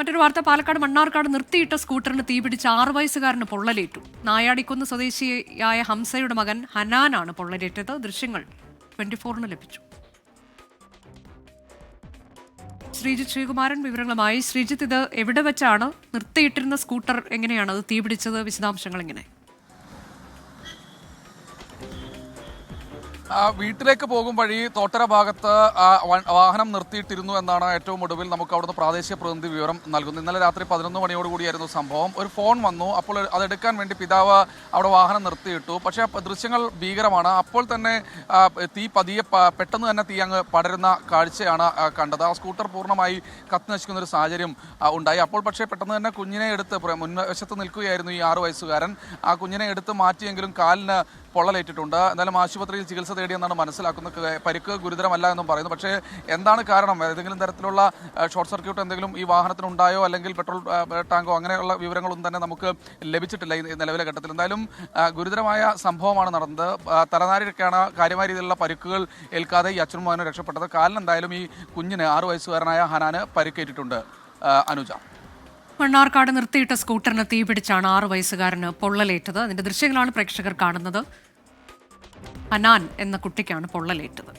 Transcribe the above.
മറ്റൊരു വാർത്ത, പാലക്കാട് മണ്ണാർക്കാട് നിർത്തിയിട്ട സ്കൂട്ടറിന് തീപിടിച്ച് 6 വയസ്സുകാരന് പൊള്ളലേറ്റു. നായാടിക്കുന്ന് സ്വദേശിയായ ഹംസയുടെ മകൻ ഹനാനാണ് പൊള്ളലേറ്റത്. ദൃശ്യങ്ങൾ 24-ന് ലഭിച്ചു. ശ്രീജിത്ത് ശ്രീകുമാരൻ വിവരങ്ങളുമായി. ശ്രീജിത്ത്, ഇത് എവിടെ വെച്ചാണ് നിർത്തിയിട്ടിരുന്ന സ്കൂട്ടർ? എങ്ങനെയാണ് അത് തീപിടിച്ചത്? വിശദാംശങ്ങൾ എങ്ങനെ? വീട്ടിലേക്ക് പോകും വഴി തോട്ടര ഭാഗത്ത് വാഹനം നിർത്തിയിട്ടിരുന്നു എന്നാണ് ഏറ്റവും ഒടുവിൽ നമുക്ക് അവിടുന്ന് പ്രാദേശിക പ്രതിനിധി വിവരം നൽകുന്നത്. ഇന്നലെ രാത്രി 11 മണിയോടുകൂടിയായിരുന്നു സംഭവം. ഒരു ഫോൺ വന്നു. അപ്പോൾ അതെടുക്കാൻ വേണ്ടി പിതാവ് അവിടെ വാഹനം നിർത്തിയിട്ടു. പക്ഷേ ദൃശ്യങ്ങൾ ഭീകരമാണ്. അപ്പോൾ തന്നെ തീ പതിയെ പെട്ടെന്ന് തന്നെ തീ അങ്ങ് പടരുന്ന കാഴ്ചയാണ് കണ്ടത്. ആ സ്കൂട്ടർ പൂർണ്ണമായി കത്തി നശിക്കുന്ന ഒരു സാഹചര്യം ഉണ്ടായി. അപ്പോൾ പക്ഷേ പെട്ടെന്ന് തന്നെ കുഞ്ഞിനെ എടുത്ത് മുൻവശത്ത് നിൽക്കുകയായിരുന്നു ഈ 6 വയസ്സുകാരൻ. ആ കുഞ്ഞിനെ എടുത്ത് മാറ്റിയെങ്കിലും കാലിന് പൊള്ളലേറ്റിട്ടുണ്ട്. എന്നാലും ആശുപത്രിയിൽ ചികിത്സ തേടിയെന്നാണ് മനസ്സിലാക്കുന്നത്. പരിക്ക് ഗുരുതരമല്ല എന്നും പറയുന്നു. പക്ഷേ എന്താണ് കാരണം? ഏതെങ്കിലും തരത്തിലുള്ള ഷോർട്ട് സർക്യൂട്ട് എന്തെങ്കിലും ഈ വാഹനത്തിനുണ്ടായോ, അല്ലെങ്കിൽ പെട്രോൾ ടാങ്കോ, അങ്ങനെയുള്ള വിവരങ്ങളൊന്നും തന്നെ നമുക്ക് ലഭിച്ചിട്ടില്ല ഈ നിലവിലെ ഘട്ടത്തിൽ. എന്തായാലും ഗുരുതരമായ സംഭവമാണ് നടന്നത്. തലനാരിഴക്കാണ് കാര്യമായ രീതിയിലുള്ള പരിക്കുകൾ ഏൽക്കാതെ ഈ അച്ഛനും മകനും രക്ഷപ്പെട്ടത്. കാലിന് എന്തായാലും ഈ കുഞ്ഞിന് 6 വയസ്സുകാരനായ ഹനാന് പരിക്കേറ്റിട്ടുണ്ട്. അനുജ, മണ്ണാർക്കാട് നിർത്തിയിട്ട സ്കൂട്ടറിന് തീപിടിച്ചാണ് 6 വയസ്സുകാരന് പൊള്ളലേറ്റത്. അതിന്റെ ദൃശ്യങ്ങളാണ് പ്രേക്ഷകർ കാണുന്നത്. ഹനാൻ എന്ന കുട്ടിക്കാണ് പൊള്ളലേറ്റത്.